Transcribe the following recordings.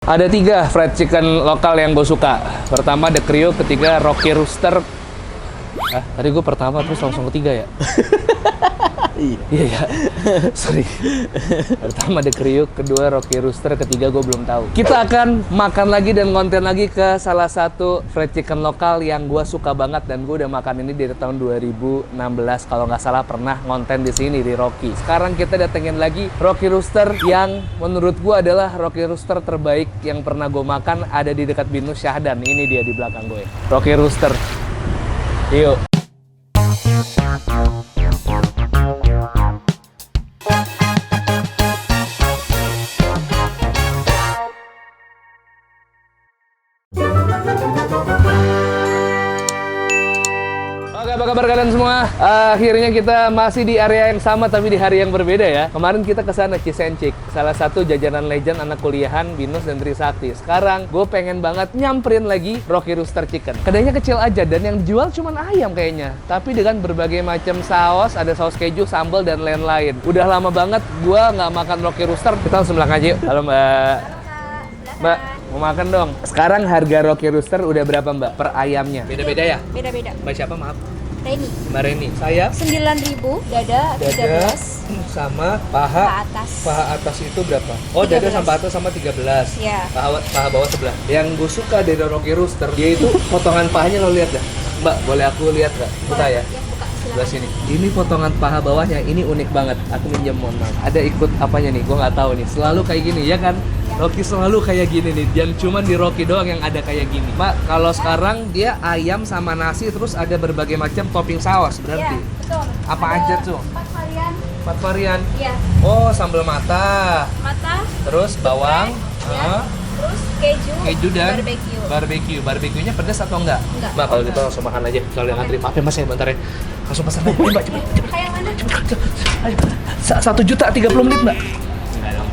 Ada 3 fried chicken lokal yang gue suka. Pertama The Crew, ketiga Rocky Rooster. Tadi gue pertama terus langsung ketiga ya? Iya ya, sorry. Pertama The Crew, kedua Rocky Rooster, ketiga gue belum tahu. Kita akan makan lagi dan konten lagi ke salah satu fried chicken lokal yang gue suka banget, dan gue udah makan ini dari tahun 2016 kalau nggak salah, pernah ngonten di sini di Rocky. Sekarang kita datengin lagi Rocky Rooster yang menurut gue adalah Rocky Rooster terbaik yang pernah gue makan, ada di dekat Binus Syahdan. Ini dia di belakang gue, Rocky Rooster. Yuk. Oke, apa kabar kalian semua? Akhirnya kita masih di area yang sama tapi di hari yang berbeda ya. Kemarin kita ke sana Cisencik, salah satu jajanan legend anak kuliahan Binus dan Trisakti. Sekarang gue pengen banget nyamperin lagi Rocky Rooster Chicken. Kedainya kecil aja dan yang dijual cuma ayam kayaknya, tapi dengan berbagai macam saus, ada saus keju, sambal dan lain-lain. Udah lama banget gue nggak makan Rocky Rooster. Kita langsung belakang aja yuk. Halo Mbak. Mbak, mau makan dong. Sekarang harga Rocky Rooster udah berapa Mbak per ayamnya? Beda-beda ya? Beda-beda. Mbak siapa maaf? Reni. Mbak Reni. Saya 9.000, dada 13. sama paha atas. Paha atas itu berapa? Oh, 13. dada sampai atas sama 13. Iya. Paha bawah sebelah. Yang gue suka dari Rocky Rooster, dia itu potongan pahanya, lo lihat dah. Mbak, boleh aku lihat nggak? Buka ya. Buka, Sebelah sini. Ini potongan paha bawahnya, ini unik banget. Aku minjem, mohon maaf. Ada ikut apanya nih? Gue nggak tahu nih. Selalu kayak gini, ya kan? Rocky selalu kayak gini nih, dan cuman di Rocky doang yang ada kayak gini. Mbak, kalau sekarang dia ayam sama nasi, terus ada berbagai macam topping saus, berarti? Iya, betul. Apa Ada aja tuh? 4 varian. 4 varian? Iya. Oh, sambal mata, Mata, terus bawang, ya. Terus keju dan barbecue. Barbeque-nya pedas atau enggak? Enggak. Mbak, kalau gitu langsung makan aja. Kalau yang ngantri, maaf ya Mas ya, bentar ya. Langsung pesan aja, Mbak, cepet. Kayak mana? Ayo, 1.030 menit, Mbak. Enggak dong.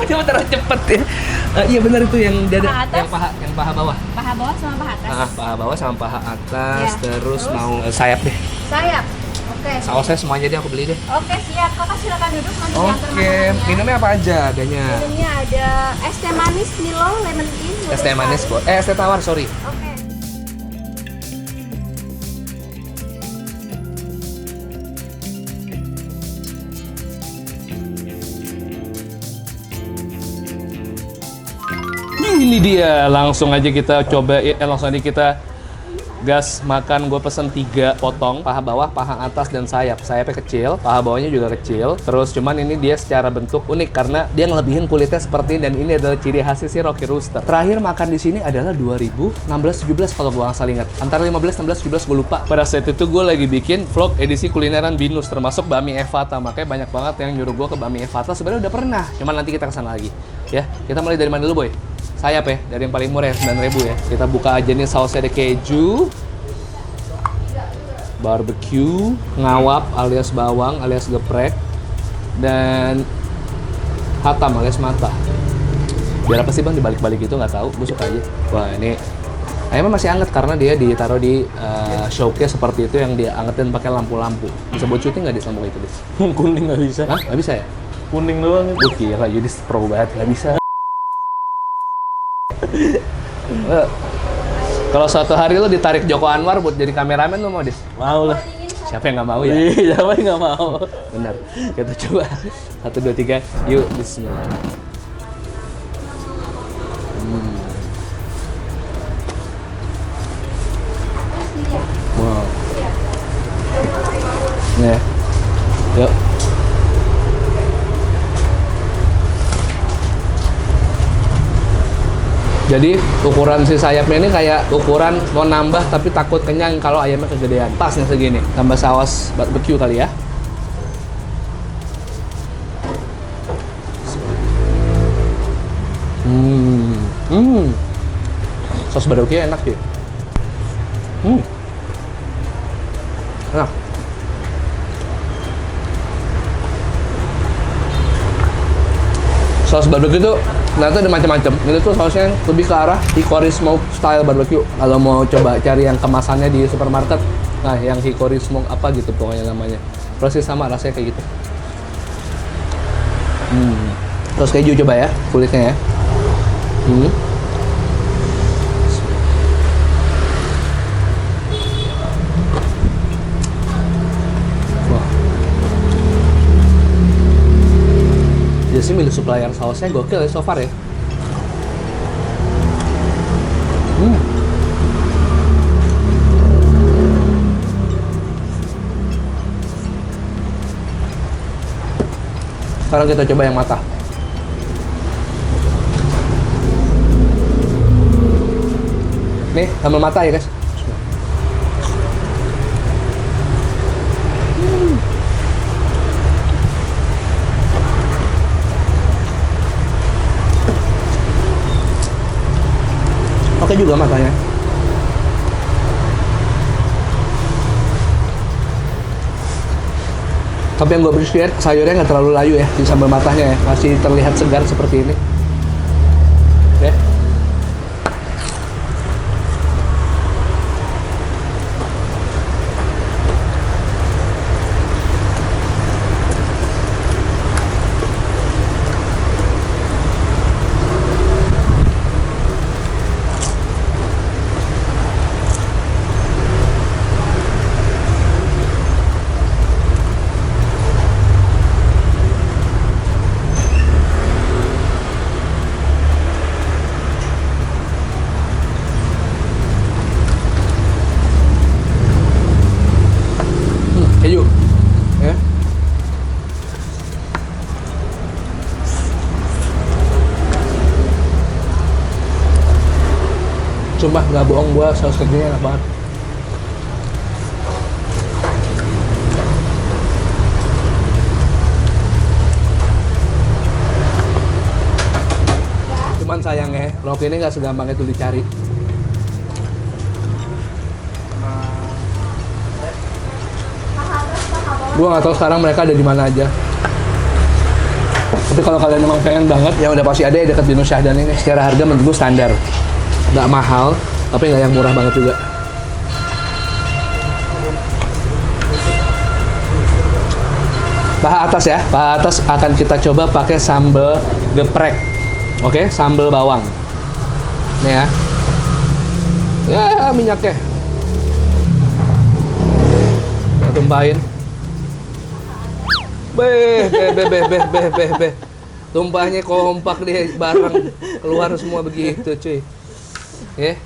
Bentar cepet ya. Iya benar itu yang dada, Paha atas. yang paha bawah. Paha bawah sama paha atas. Paha bawah sama paha atas, Ya. terus Terus? mau sayap deh. Sayap. Oke. Sausnya semuanya deh aku beli deh. Oke, siap. Kakak silakan duduk nanti diantar Oke, makanannya. minumnya apa aja adanya? Minumnya ada es teh manis Milo lemon tea. Es teh manis, es teh tawar, sorry. Oke. Ini dia, langsung aja kita coba, langsung aja kita gas makan. Gue pesen 3 potong, paha bawah, paha atas, dan sayap. Sayapnya kecil, paha bawahnya juga kecil. Terus cuman ini dia secara bentuk unik karena dia ngelebihin kulitnya seperti ini, dan ini adalah ciri khasnya si Rocky Rooster. Terakhir makan di sini adalah 2016-17 kalau gue nggak salah ingat. Antara 15-16-17 gue lupa. Pada saat itu gue lagi bikin vlog edisi kulineran Binus, termasuk Bami Evata. Makanya banyak banget yang nyuruh gue ke Bami Evata. Sebenarnya udah pernah, cuman nanti kita kesana lagi. Ya, kita mulai dari mana dulu, Boy? Sayap ya, dari yang paling murah ya, 9.000 ya. Kita buka aja nih, sausnya ada keju, barbecue, ngawap alias bawang alias geprek, dan hatam alias mata. Biar apa sih bang dibalik-balik itu, nggak tahu, gue suka aja. Wah, ini ayamnya masih anget karena dia ditaruh di showcase seperti itu yang dia angetin pakai lampu-lampu. Bisa buat syuting nggak di lampu itu, Dis? Kuning nggak bisa. Hah? Nggak bisa ya? Kuning doang itu. Gue kira Yudis pro banget, nggak bisa. Kalau suatu hari lo ditarik Joko Anwar buat jadi kameramen, lo mau, Dis? Mau lah. Siapa yang nggak mau ya? Iya, siapa yang nggak mau? Benar. Kita coba. 1, 2, 3. Yuk, bismillah. Wow. Nih ya. Yuk. Jadi ukuran si sayapnya ini kayak ukuran mau nambah tapi takut kenyang kalau ayamnya kegedean. Pasnya segini. Tambah saus barbecue kali ya. Saus barbecue enak sih. Enak. Saus barbecue itu ternyata ada macam-macam. Ini tuh sausnya lebih ke arah hickory smoke style barbecue. Kalau mau coba cari yang kemasannya di supermarket, nah yang hickory smoke apa gitu pokoknya namanya. Persis sama rasanya kayak gitu. Terus keju coba ya, kulitnya ya. Hmm. Wah. Dia sih milih supplier sausnya gokil ya so far ya. Sekarang kita coba yang mata. Nih, sambal mata ya guys. Oke juga matanya. Tapi yang gue appreciate sayurnya nggak terlalu layu ya di sambal matanya ya, masih terlihat segar seperti ini. Oke. Keju, ya. Sumpah nggak bohong, gua saus kejunya enak banget. Cuman sayangnya roti ini nggak segampang itu dicari. Gue nggak tahu sekarang mereka ada di mana aja. Tapi kalau kalian emang pengen banget, yang udah pasti ada ya dekat Dino Syahdan ini. Secara harga menurut gue standar, nggak mahal, tapi nggak yang murah banget juga. Paha atas ya, paha atas akan kita coba pakai sambal geprek, oke, sambal bawang. Nih ya minyaknya. Kita tumpahin. Tumpahnya kompak deh, bareng keluar semua begitu cuy. Ya,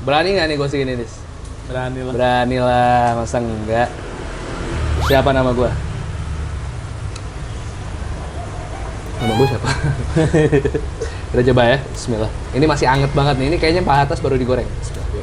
berani nggak nih gue segini nih? Berani lah. Berani lah, masa enggak? Siapa nama gue? Nama gue siapa? Kita coba ya, bismillah. Ini masih anget banget nih, ini kayaknya paha atas baru digoreng. Bismillah.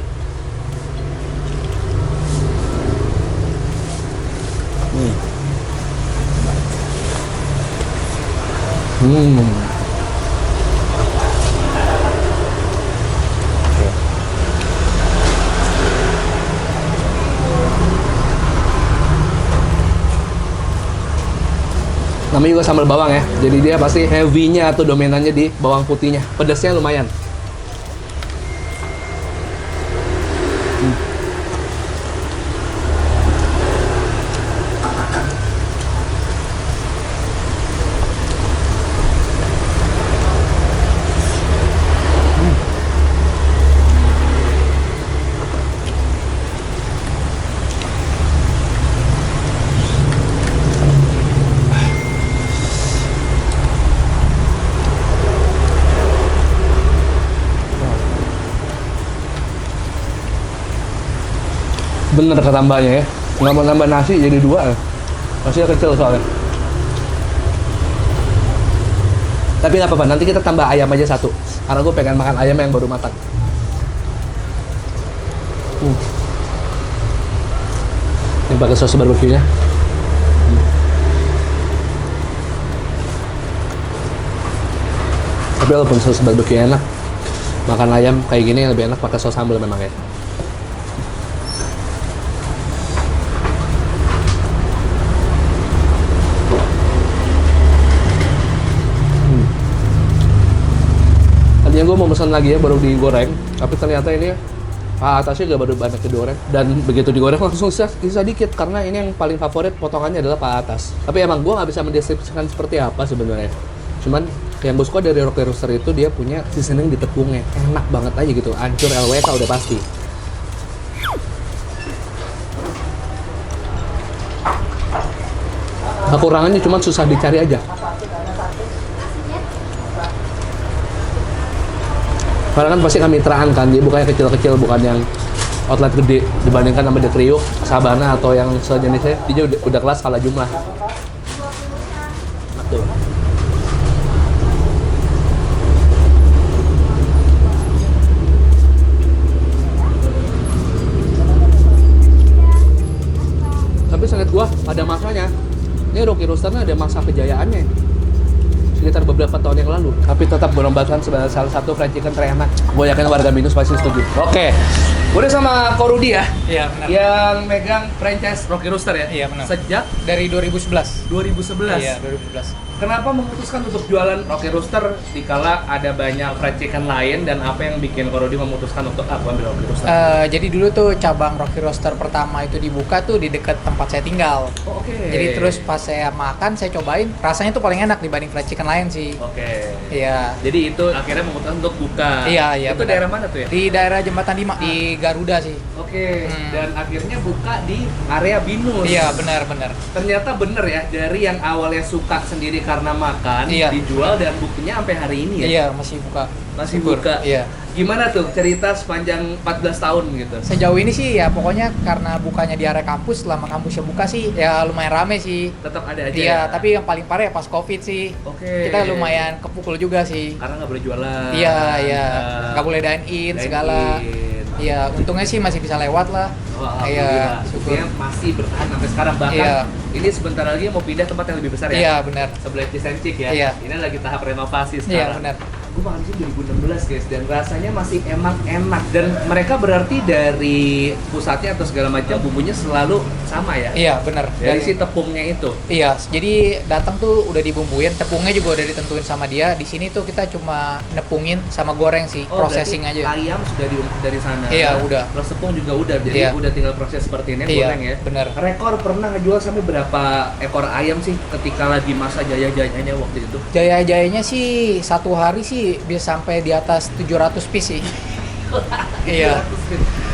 Namanya juga sambal bawang ya, jadi dia pasti heavy-nya atau dominannya di bawang putihnya. Pedasnya lumayan. Bener kata mbaknya ya, nggak mau nambah nasi jadi dua, nasinya kecil soalnya. Tapi nggak apa-apa, nanti kita tambah ayam aja satu, karena gue pengen makan ayam yang baru matang. Ini pakai saus barbeque-nya. Tapi walaupun saus barbeque enak, makan ayam kayak gini lebih enak pakai saus sambal memang ya. Tadinya gue mau pesan lagi ya, baru digoreng, tapi ternyata ini paha atasnya gak baru banyak digoreng, dan begitu digoreng langsung sisa dikit, karena ini yang paling favorit potongannya adalah paha atas. Tapi emang gue nggak bisa mendeskripsikan seperti apa sebenarnya, cuman Yang gue suka dari Rocky Roaster itu dia punya seasoning di tepungnya. Enak banget aja gitu. Hancur LWK udah pasti. Kekurangannya cuma susah dicari aja. Karena kan pasti kemitraan kan, dia bukannya kecil-kecil, bukan yang outlet gede dibandingkan sama The Kriuk, Sabana atau yang sejenisnya, dia udah kelas skala jumlah. Betul. Tapi seingat gua pada masanya, ini Rocky Roaster ada masa kejayaannya sekitar beberapa tahun yang lalu, tapi tetap berlombakan sebagai salah satu fried chicken terenak. Gue yakin warga Binus pasti setuju. Oke, udah sama Ko Rudi ya? Iya, benar. Yang megang franchise Rocky Roaster ya? Iya, benar. Sejak Dari 2011. 2011. Iya, 2011. Kenapa memutuskan untuk jualan Rocky Roaster dikala ada banyak fried chicken lain, dan apa yang bikin Ko Rudi memutuskan untuk ambil Rocky Roaster? Jadi dulu tuh cabang Rocky Roaster pertama itu dibuka tuh di dekat tempat saya tinggal. Oh, oke. Jadi terus pas saya makan, saya cobain, rasanya tuh paling enak dibanding fried chicken lain sih. Oke. Iya. Jadi itu akhirnya memutuskan untuk buka. Iya, iya, Itu benar. daerah mana tuh ya? Di daerah Jembatan 5 di Garuda sih. Oke. Hmm. Dan akhirnya buka di area Binus. Iya, benar-benar. Ternyata bener ya, dari yang awalnya suka sendiri karena makan, Iya. dijual, dan buktinya sampai hari ini ya? Iya, masih buka. Masih Syukur. buka? Iya. Gimana tuh cerita sepanjang 14 tahun gitu? Sejauh ini sih ya pokoknya karena bukanya di area kampus, selama kampusnya buka sih ya lumayan rame sih. Tetap ada aja Iya, ya? tapi yang paling parah ya pas Covid sih. Oke. Kita lumayan kepukul juga sih. Karena nggak boleh jualan. Iya, iya. Nah, Nggak boleh dine in segala. dine-in. Iya, untungnya sih masih bisa lewat lah. Oh, Iya, alhamdulillah. syukur. Buktinya masih bertahan sampai sekarang. Bahkan Iya. ini sebentar lagi mau pindah tempat yang lebih besar ya? Iya, benar. Sebelah Cisencik ya? Iya. Ini lagi tahap renovasi Iya, sekarang. benar. Gue makan di sini 2016 guys, dan rasanya masih emang enak. Dan mereka berarti dari pusatnya atau segala macam bumbunya selalu sama ya? Iya, benar. Dari si tepungnya itu. Iya, jadi datang tuh udah dibumbuin, tepungnya juga udah ditentuin sama dia. Di sini tuh kita cuma nepungin sama goreng sih, processing berarti aja. ayam sudah dari sana. Iya, udah. Terus tepung juga udah, jadi Iya. udah tinggal proses seperti ini, Iya, goreng ya. benar. Rekor pernah ngejual sampai berapa ekor ayam sih ketika lagi masa jaya-jayanya waktu itu? Jaya-jayanya sih satu hari sih bisa sampai di atas 700 piece sih. Iya.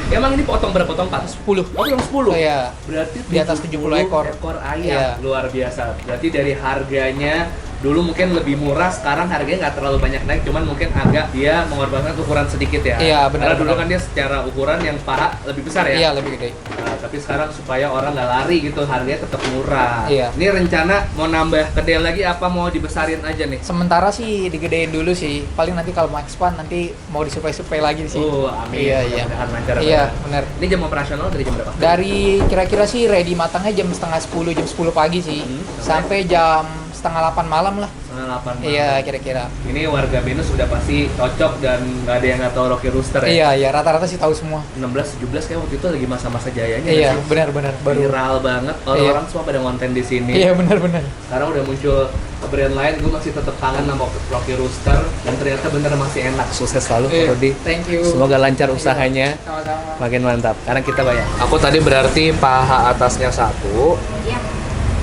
Emang ini potong berapa potong? 4? 10. Oh, yang 10? Iya. Berarti Di atas 70 ekor. ayam. Iya. Luar biasa. Berarti dari harganya dulu mungkin lebih murah, sekarang harganya nggak terlalu banyak naik, cuman mungkin agak dia mengorbankan ukuran sedikit ya. Iya, benar, Karena dulu benar. kan dia secara ukuran yang paha lebih besar ya. Iya, lebih gede. Nah, tapi sekarang supaya orang nggak lari gitu, harganya tetap murah. Iya. Ini rencana mau nambah kedai lagi apa mau dibesarin aja nih? Sementara sih digedein dulu sih. Paling nanti kalau mau expand nanti mau disuplai-suplai lagi sih. Oh, amin. Iya, iya. Mudah-mudahan lancar. Iya, Pak. benar. Ini jam operasional dari jam berapa? Dari kira-kira sih ready matangnya jam setengah 10, jam 10 pagi sih. Sampai jam setengah 8 malam lah. Setengah 8 malam. Iya, kira-kira. Ini warga Binus sudah pasti cocok dan nggak ada yang nggak tahu Rocky Rooster ya? Iya, iya, rata-rata sih tahu semua. 16-17 kayak waktu itu lagi masa-masa jayanya Iya, nggak sih? benar-benar baru. Viral banget, orang-orang semua pada ngonten di sini. Iya, benar-benar. Sekarang udah muncul brand lain, gue masih tetap kangen sama Rocky Rooster, dan ternyata bener masih enak. Sukses selalu, Iya, Rudi. thank you. Semoga lancar usahanya, Sama-sama. makin mantap. Karena kita bayar. Aku tadi berarti paha atasnya 1, Iya.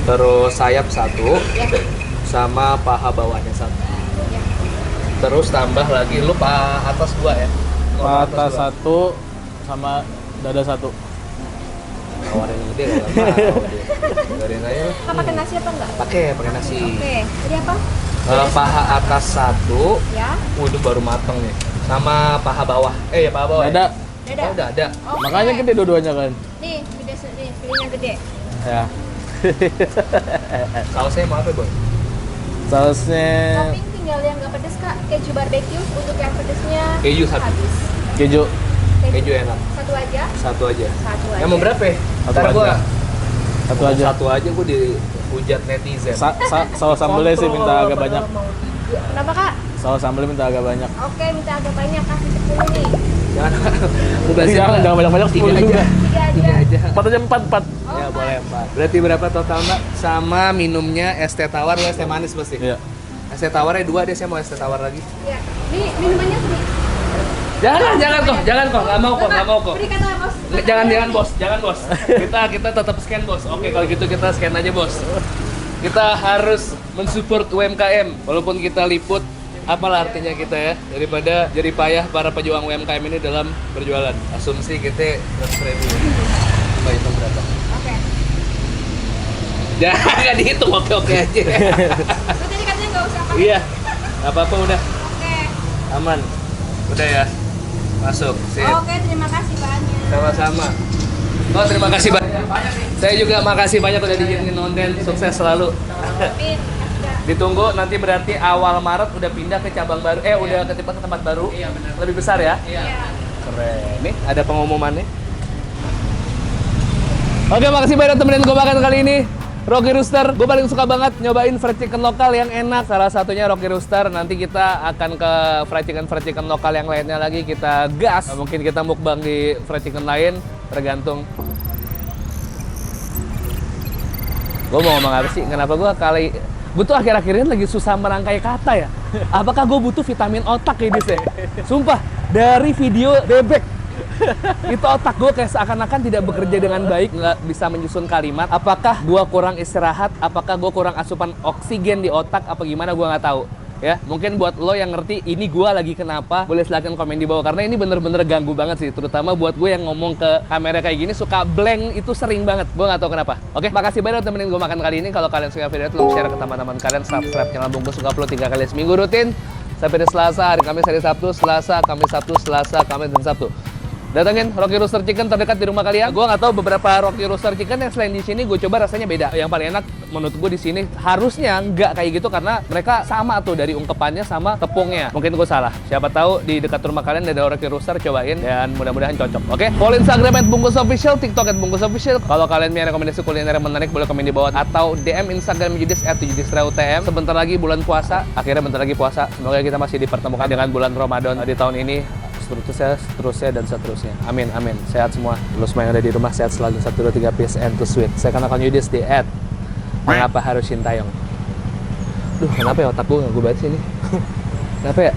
terus sayap 1, Iya. sama paha bawahnya 1. Iya. Terus tambah lagi, lu paha atas 2 ya? Paha Paha atas 2. 1 sama dada 1. Tawarin yang gede nggak mau dia. Biarin aja. Kak pakai nasi apa enggak? Pakai nasi. Oke. Jadi apa? Paha atas 1, Ya. waduh baru mateng nih. Sama paha bawah. Ya paha bawah. Dada. Ya? Dada. Oh, udah ada. Oke. Makanya gede dua-duanya kan. Nih, gede nih, pilihnya gede. Ya. Sausnya mau apa, Boy? Sausnya Topping tinggal yang nggak pedes Kak. Keju barbecue untuk yang pedesnya Keju satu. habis. keju. Keju enak. Satu aja. Satu aja. Satu aja. Yang mau berapa ya? Satu Ntar aja. gua Satu mau aja. Satu aja gua dihujat netizen. Saus sambelnya sih minta agak banyak. Kenapa Kak? Saus sambelnya minta agak banyak. Oke, minta agak banyak, kasih 10 nih. Jangan. Lu bahasa Jangan banyak-banyak, 3 10 aja. juga. 3 aja. 4 aja 4. Oh, Ya boleh 4. Berarti berapa total, Mbak? Sama minumnya es teh tawar, lu es teh manis pasti. Iya. Es teh tawarnya 2 deh, saya mau es teh tawar lagi. Ya. Nih, minumannya nih. Jangan kok, nggak mau kok. Beri kata Bos. Jangan bos. Kita tetap scan bos. Oke, kalau gitu kita scan aja bos. Kita harus mensupport UMKM, walaupun kita liput Apalah artinya kita ya, daripada jadi payah para pejuang UMKM ini dalam berjualan. Asumsi kita 100.000. Coba hitung berapa? Oke. Jangan dihitung, oke aja. Lu tadi katanya nggak usah pakai. Iya, nggak apa-apa udah. Oke. Aman. Udah ya. Masuk. Sip. Oke, terima kasih banyak. Sama-sama. Oh, terima kasih banyak. Saya juga makasih banyak udah diizinin konten. Sukses selalu. Amin. Ditunggu nanti berarti awal Maret udah pindah ke cabang baru. Udah ke tempat baru. Iya, benar. Lebih besar ya? Iya. Keren. Nih, ada pengumumannya. Oke, makasih banyak temenin gue makan kali ini. Rocky Rooster, gue paling suka banget nyobain fried chicken lokal yang enak. Salah satunya Rocky Rooster. Nanti kita akan ke fried chicken lokal yang lainnya lagi. Kita gas. Mungkin kita mukbang di fried chicken lain, tergantung. Gue mau ngomong apa sih? Kenapa gue tuh akhir-akhir ini lagi susah merangkai kata ya. Apakah gue butuh vitamin otak ya, Dis ya? Sumpah, dari video bebek itu otak gue kayak seakan-akan tidak bekerja dengan baik, nggak bisa menyusun kalimat. Apakah gue kurang istirahat? Apakah gue kurang asupan oksigen di otak? Apa gimana? Gue nggak tahu. Ya, mungkin buat lo yang ngerti ini gue lagi kenapa, boleh silahkan komen di bawah. Karena ini bener-bener ganggu banget sih, terutama buat gue yang ngomong ke kamera kayak gini suka blank, itu sering banget. Gue nggak tahu kenapa. Oke, makasih banget udah temenin gue makan kali ini. Kalau kalian suka video itu, tolong share ke teman-teman kalian, subscribe channel Bungkus Suka upload 3 kali seminggu rutin. Sampai di Selasa, hari Kamis, hari Sabtu, Selasa, Kamis, Sabtu, Selasa, Kamis, dan Sabtu. Datengin Rocky Rooster Chicken terdekat di rumah kalian. Gue nggak tahu beberapa Rocky Rooster Chicken yang selain di sini gue coba rasanya beda. Yang paling enak menurut gue di sini harusnya nggak kayak gitu karena mereka sama tuh dari ungkepannya sama tepungnya. Mungkin gue salah. Siapa tahu di dekat rumah kalian ada Rocky Rooster, cobain dan mudah-mudahan cocok. Oke? Follow Instagram @bungkusofficial, TikTok @bungkusofficial. Kalau kalian punya rekomendasi kuliner yang menarik boleh komen di bawah atau DM Instagram Yudis @yudisrautm. Sebentar lagi bulan puasa. Akhirnya bentar lagi puasa. Semoga kita masih dipertemukan dengan bulan Ramadan di tahun ini. Seterusnya dan seterusnya. Amin, amin. Sehat semua. Lu semua yang ada di rumah sehat selalu. 1, 2, 3, peace and to sweet. Saya kan akan Yudis di @mengapa harus Sintayong. Duh, kenapa ya otak gue nggak gue banget sih ini? Kenapa ya?